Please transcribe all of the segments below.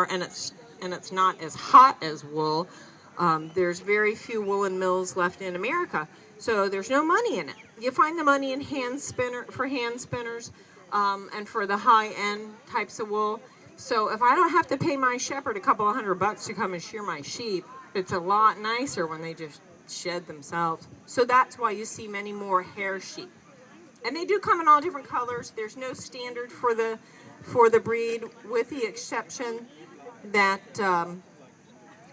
and it's not as hot as wool. There's very few woolen mills left in America, so there's no money in it. You find the money in hand spinners, and for the high-end types of wool. So if I don't have to pay my shepherd a couple of $100 to come and shear my sheep, it's a lot nicer when they just shed themselves. So that's why you see many more hair sheep. And they do come in all different colors. There's no standard for the breed, with the exception that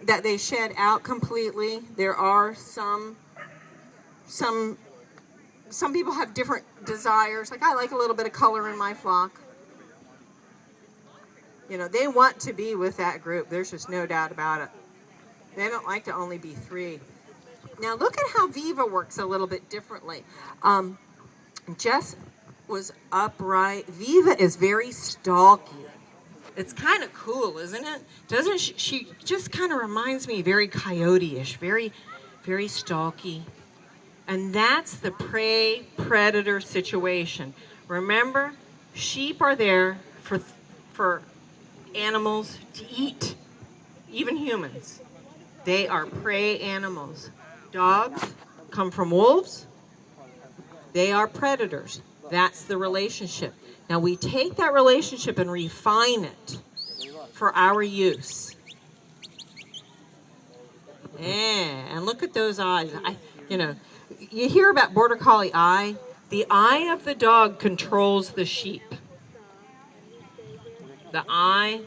that they shed out completely. There are some people have different desires. Like, I like a little bit of color in my flock. You know, they want to be with that group. There's just no doubt about it. They don't like to only be 3. Now look at how Viva works a little bit differently. Jess was upright. Viva is very stalky. It's kind of cool, isn't it? Doesn't she? She just kind of reminds me very coyote-ish, very, very stalky. And that's the prey-predator situation. Remember, sheep are there for animals to eat, even humans. They are prey animals. Dogs come from wolves. They are predators. That's the relationship. Now we take that relationship and refine it for our use. And look at those eyes. You hear about border collie eye. The eye of the dog controls the sheep. The eye,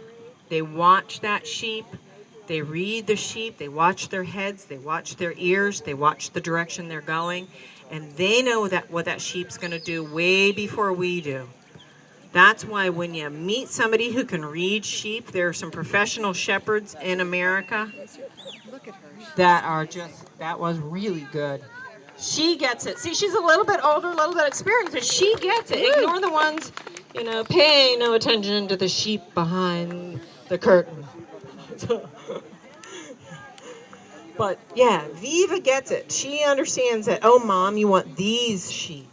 they watch that sheep. They read the sheep. They watch their heads. They watch their ears. They watch the direction they're going. And they know what that sheep's going to do way before we do. That's why when you meet somebody who can read sheep, there are some professional shepherds in America that was really good. She gets it. See, she's a little bit older, a little bit experienced, but she gets it. Ignore the ones, pay no attention to the sheep behind the curtain. But yeah, Viva gets it. She understands that, oh, Mom, you want these sheep.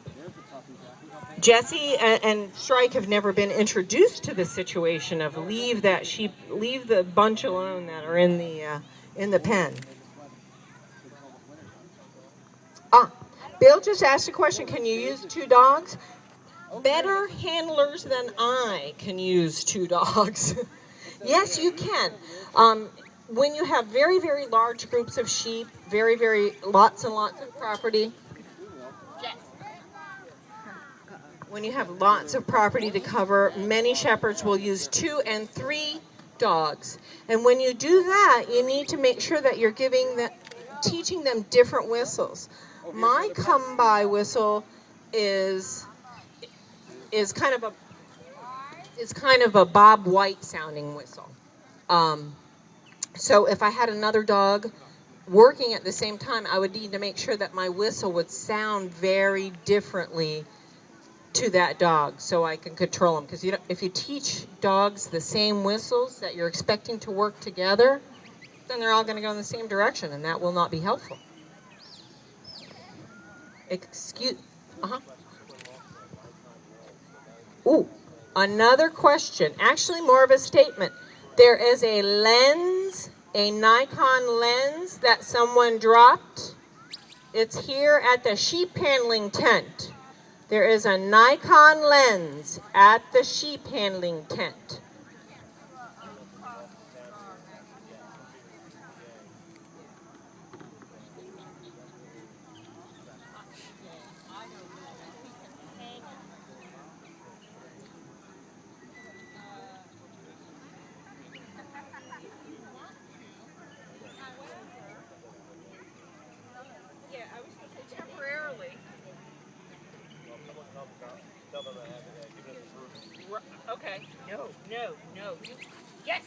Jessie and Strike have never been introduced to the situation of leave the bunch alone that are in the pen. Bill just asked a question, can you use 2 dogs? Better handlers than I can use 2 dogs. Yes, you can. When you have very, very large groups of sheep, very, very lots and lots of property, when you have lots of property to cover, many shepherds will use 2 and 3 dogs. And when you do that, you need to make sure that you're teaching them different whistles. My come-by whistle is kind of a Bob White sounding whistle. So if I had another dog working at the same time, I would need to make sure that my whistle would sound very differently to that dog so I can control them. Because if you teach dogs the same whistles that you're expecting to work together, then they're all going to go in the same direction, and that will not be helpful. Ooh, another question. Actually, more of a statement. There is a lens, a Nikon lens that someone dropped. It's here at the sheep handling tent. There is a Nikon lens at the sheep handling tent. Okay. No. Yes.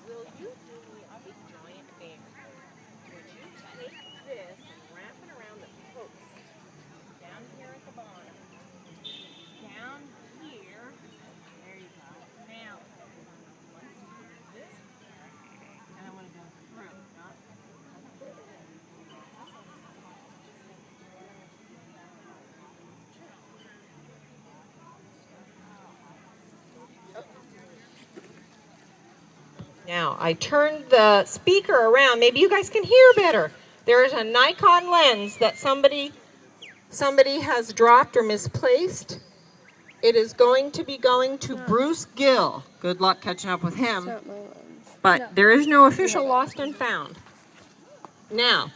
Will you do me a big giant favor? Would you take this and wrap it around the post down here at the bottom? Down here. There you go. Now, let's do this, and I want to go through, not. Now, I turned the speaker around. Maybe you guys can hear better. There is a Nikon lens that somebody has dropped or misplaced. It is going to be going to Bruce Gill. Good luck catching up with him. But there is no official lost and found. Now,